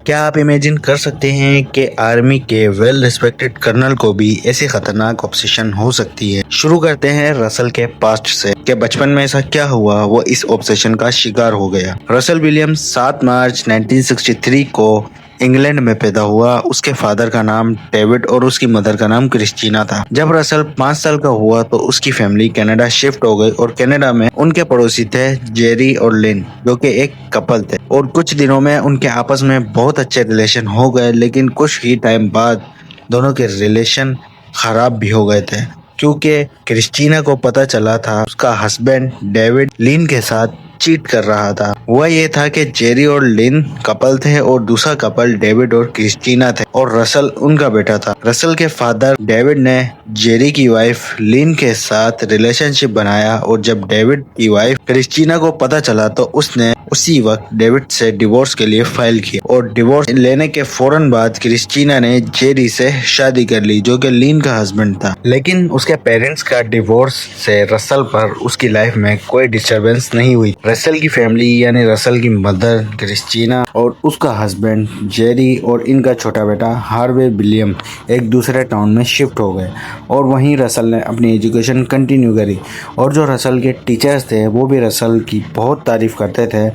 क्या आप इमेजिन कर सकते हैं कि आर्मी के वेल रिस्पेक्टेड कर्नल को भी ऐसी खतरनाक ऑब्सेशन हो सकती है। शुरू करते हैं रसल के पास्ट से कि बचपन में ऐसा क्या हुआ वो इस ऑब्सेशन का शिकार हो गया। रसल विलियम्स 7 मार्च 1963 को इंग्लैंड में पैदा हुआ। उसके फादर का नाम डेविड और उसकी मदर का नाम क्रिस्टीना था। जब रसल 5 साल का हुआ तो उसकी फैमिली कनाडा शिफ्ट हो गई और कनाडा में उनके पड़ोसी थे जेरी और लिन, जो कि एक कपल थे और कुछ दिनों में उनके आपस में बहुत अच्छे रिलेशन हो गए, लेकिन कुछ ही टाइम बाद दोनों के रिलेशन खराब भी हो गए थे क्योंकि क्रिस्टीना को पता चला था उसका हस्बैंड डेविड लिन के साथ चीट कर रहा था। वह ये था कि जेरी और लिन कपल थे और दूसरा कपल डेविड और क्रिस्टीना थे और रसल उनका बेटा था। रसल के फादर डेविड ने जेरी की वाइफ लिन के साथ रिलेशनशिप बनाया और जब डेविड की वाइफ क्रिस्टीना को पता चला तो उसने उसी वक्त डेविड से डिवोर्स के लिए फाइल किया और डिवोर्स लेने के फौरन बाद क्रिस्टीना ने जेरी से शादी कर ली, जो कि लिन का हस्बैंड था। लेकिन उसके पेरेंट्स का डिवोर्स से रसल पर उसकी लाइफ में कोई डिस्टरबेंस नहीं हुई। रसल की फैमिली यानी रसल की मदर क्रिस्टीना और उसका हस्बैंड जेरी और इनका छोटा बेटा हार्वे विलियम एक दूसरे टाउन में शिफ्ट हो गए और वहीं रसल ने अपनी एजुकेशन कंटिन्यू करी। और जो रसल के टीचर्स थे वो भी रसल की बहुत तारीफ करते थे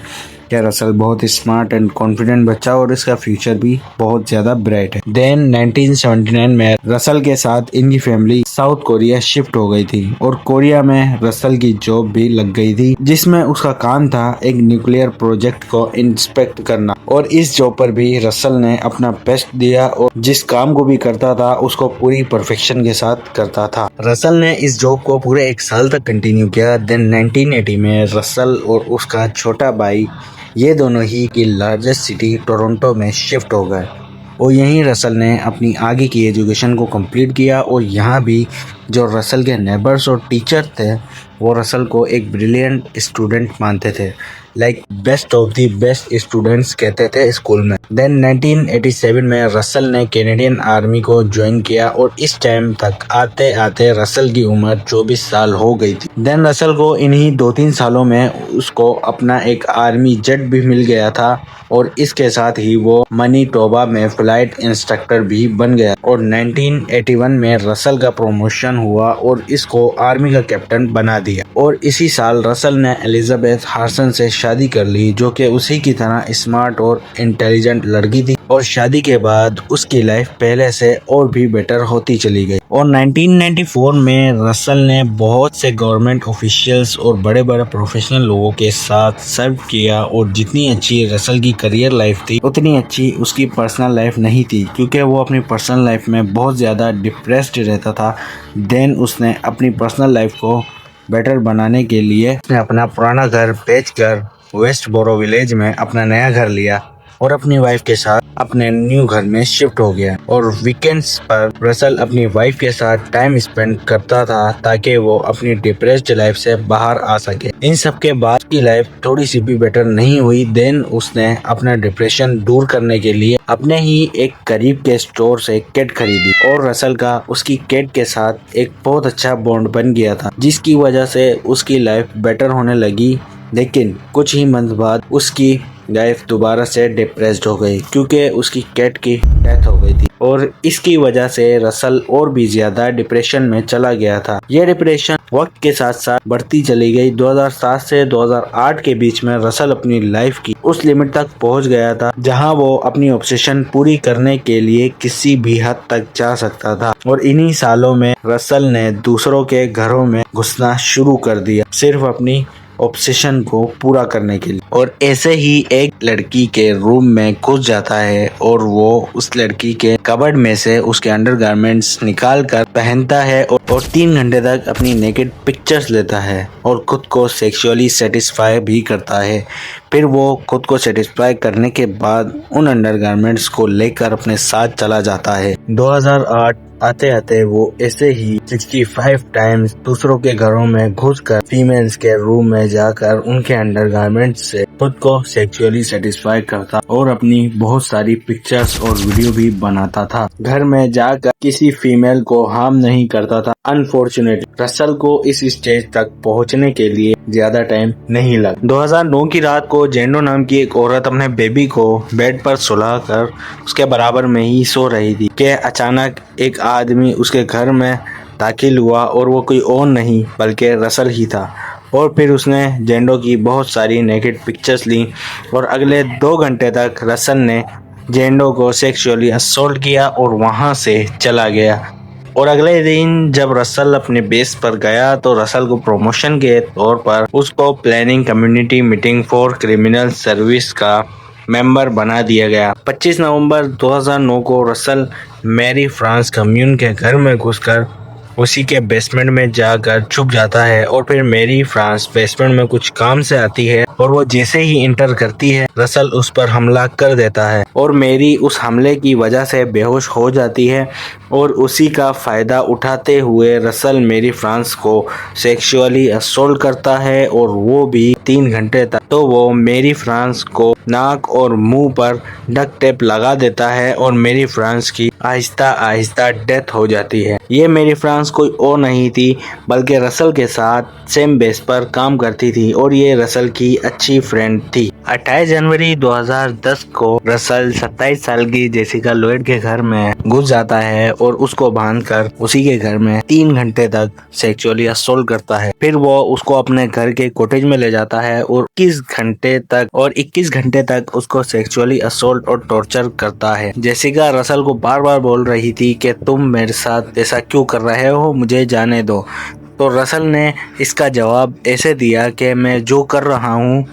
कि रसल बहुत स्मार्ट एंड कॉन्फिडेंट बच्चा और इसका फ्यूचर भी बहुत ज़्यादा ब्राइट है। देन 1979 में रसल के साथ इनकी फैमिली साउथ कोरिया शिफ्ट हो गई थी और कोरिया में रसल की जॉब भी लग गई थी, जिसमें उसका काम था एक न्यूक्लियर प्रोजेक्ट को इंस्पेक्ट करना। और इस जॉब पर भी रसल ने अपना बेस्ट दिया और जिस काम को भी करता था उसको पूरी परफेक्शन के साथ करता था। रसल ने इस जॉब को पूरे 1 साल तक कंटिन्यू किया। देन 1980 में रसल और उसका छोटा भाई ये दोनों ही की लार्जेस्ट सिटी टोरंटो में शिफ्ट हो गए और यहीं रसल ने अपनी आगे की एजुकेशन को कंप्लीट किया। और यहाँ भी जो रसल के नेबर्स और टीचर थे वो रसल को एक ब्रिलियंट स्टूडेंट मानते थे, like best of the best students कहते थे स्कूल में। देन 1987 में रसल ने कैनेडियन आर्मी को ज्वाइन किया और इस टाइम तक आते आते रसल की उम्र 24 साल हो गई थी। देन रसल को इन्हीं 2-3 सालों में उसको अपना एक आर्मी जेट भी मिल गया था और इसके साथ ही वो मनीटोबा में फ्लाइट इंस्ट्रक्टर भी बन गया। और 1981 में रसल का प्रमोशन हुआ और इसको आर्मी का कैप्टन बना दिया। और इसी साल रसल ने एलिजाबेथ हार्सन से शादी कर ली, जो कि उसी की तरह स्मार्ट और इंटेलिजेंट लड़की थी। और शादी के बाद उसकी लाइफ पहले से और भी बेटर होती चली गई। और 1994 में रसल ने बहुत से गवर्नमेंट ऑफिशियल्स और बड़े बड़े प्रोफेशनल लोगों के साथ सर्व किया और जितनी अच्छी रसल की करियर लाइफ थी उतनी अच्छी उसकी पर्सनल लाइफ नहीं थी, क्योंकि वो अपनी पर्सनल लाइफ में बहुत ज़्यादा डिप्रेस्ड रहता था। देन उसने अपनी पर्सनल लाइफ को बेटर बनाने के लिए उसने अपना पुराना घर बेचकर वेस्ट बोरो विलेज में अपना नया घर लिया और अपनी वाइफ के साथ अपने न्यू घर में शिफ्ट हो गया। और वीकेंड्स पर रसल अपनी वाइफ के साथ टाइम स्पेंड करता था ताकि वो अपनी डिप्रेस्ड लाइफ से बाहर आ सके। इन सब के बाद की लाइफ थोड़ी सी भी बेटर नहीं हुई। देन उसने अपना डिप्रेशन दूर करने के लिए अपने ही एक करीब के स्टोर से कैट खरीदी और रसल का उसकी कैट के साथ एक बहुत अच्छा बॉन्ड बन गया था, जिसकी वजह से उसकी लाइफ बेटर होने लगी। लेकिन कुछ ही मंथ बाद उसकी लाइफ दोबारा से डिप्रेस्ड हो गई क्योंकि उसकी कैट की डेथ हो गई थी और इसकी वजह से रसल और भी ज्यादा डिप्रेशन में चला गया था। यह डिप्रेशन वक्त के साथ साथ बढ़ती चली गई। 2007 से 2008 के बीच में रसल अपनी लाइफ की उस लिमिट तक पहुंच गया था जहां वो अपनी ऑब्सेशन पूरी करने के लिए किसी भी हद तक जा सकता था। और इन्हीं सालों में रसल ने दूसरों के घरों में घुसना शुरू कर दिया सिर्फ अपनी ऑब्सेशन को पूरा करने के लिए। और ऐसे ही एक लड़की के रूम में घुस जाता है और वो उस लड़की के कबर्ड में से उसके अंडरगारमेंट्स निकाल कर पहनता है और 3 घंटे तक अपनी नेकेड पिक्चर्स लेता है और खुद को सेक्सुअली सेटिस्फाई भी करता है। फिर वो खुद को सेटिस्फाई करने के बाद उन अंडरगारमेंट्स को लेकर अपने साथ चला जाता है। 2008 आते आते वो ऐसे ही 65 टाइम्स दूसरों के घरों में घुसकर फीमेल्स के रूम में जाकर उनके अंडरगारमेंट्स से खुद को सेक्सुअली सेटिस्फाई करता और अपनी बहुत सारी पिक्चर्स और वीडियो भी बनाता था। घर में जाकर किसी फीमेल को हार्म नहीं करता था। अनफॉर्चुनेटली रसल को इस स्टेज तक पहुंचने के लिए ज्यादा टाइम नहीं लगा। 2009 की रात को जेंडो नाम की एक औरत अपने बेबी को बेड पर सुलाकर उसके बराबर में ही सो रही थी कि अचानक एक आदमी उसके घर में दाखिल हुआ और वो कोई और नहीं बल्कि रसल ही था। और फिर उसने जेंडो की बहुत सारी नेकेड पिक्चर्स ली और अगले 2 घंटे तक रसल ने जेंडो को सेक्सुअली असॉल्ट किया और वहां से चला गया। और अगले दिन जब रसल अपने बेस पर गया तो रसल को प्रमोशन के तौर पर उसको planning community meeting for criminal service का मेंबर बना दिया गया। 25 नवंबर 2009 को रसल मैरी फ्रांस कम्यून के घर में घुसकर उसी के बेसमेंट में जाकर छुप जाता है और फिर मैरी फ्रांस बेसमेंट में कुछ काम से आती है और वो जैसे ही इंटर करती है रसल उस पर हमला कर देता है और मैरी उस हमले की वजह से बेहोश हो जाती है और उसी का फायदा उठाते हुए रसल मैरी फ्रांस को सेक्सुअली असॉल्ट करता है और वो भी 3 घंटे तक। तो वो मैरी फ्रांस को नाक और मुंह पर डक्ट टेप लगा देता है और मैरी फ्रांस की आहिस्ता आहिस्ता डेथ हो जाती है। ये मैरी फ्रांस कोई और नहीं थी बल्कि रसल के साथ सेम बेस पर काम करती थी और ये रसल की अच्छी फ्रेंड थी। 28 जनवरी 2010 को रसल 27 साल की जेसिका लॉयड के घर में घुस जाता है और उसको बांधकर उसी के घर में 3 घंटे तक सेक्सुअली असॉल्ट करता है। फिर वो उसको अपने घर के कॉटेज में ले जाता है और 21 घंटे तक उसको सेक्सुअली असॉल्ट और टॉर्चर करता है। जेसिका रसल को बार बार बोल रही थी कि तुम मेरे साथ ऐसा क्यों कर रहे हो, मुझे जाने दो। तो रसल ने इसका जवाब ऐसे दिया कि मैं जो कर रहा हूँ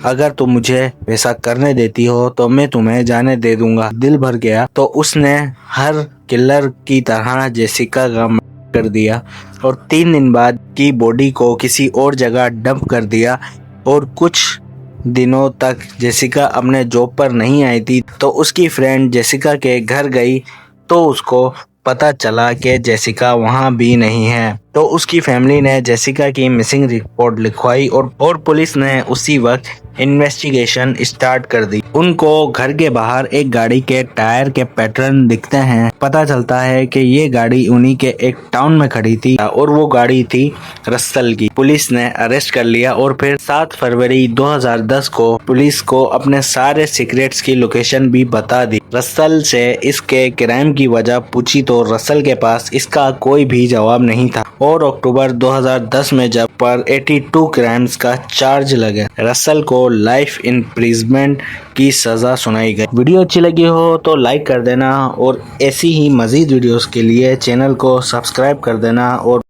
अगर तुम मुझे वैसा करने देती हो तो मैं तुम्हें जाने दे दूंगा। दिल भर गया तो उसने हर किलर की तरह जेसिका का मर्डर कर दिया और 3 दिन बाद की बॉडी को किसी और जगह डंप कर दिया। और कुछ दिनों तक जेसिका अपने जॉब पर नहीं आई थी तो उसकी फ्रेंड जेसिका के घर गई तो उसको पता चला कि जेसिका वहाँ भी नहीं है। तो उसकी फैमिली ने जेसिका की मिसिंग रिपोर्ट लिखवाई और पुलिस ने उसी वक्त इन्वेस्टिगेशन स्टार्ट कर दी। उनको घर के बाहर एक गाड़ी के टायर के पैटर्न दिखते हैं। पता चलता है कि ये गाड़ी उन्हीं के एक टाउन में खड़ी थी और वो गाड़ी थी रसल की। पुलिस ने अरेस्ट कर लिया और फिर 7 फरवरी 2010 को पुलिस को अपने सारे सीक्रेट्स की लोकेशन भी बता दी। रसल से इसके क्राइम की वजह पूछी तो रसल के पास इसका कोई भी जवाब नहीं था और अक्टूबर 2010 में जब पर 82 क्राइम्स का चार्ज लगे रसल को लाइफ इम्प्रिजमेंट की सजा सुनाई गई। वीडियो अच्छी लगी हो तो लाइक कर देना और ऐसी ही मजीद वीडियोस के लिए चैनल को सब्सक्राइब कर देना और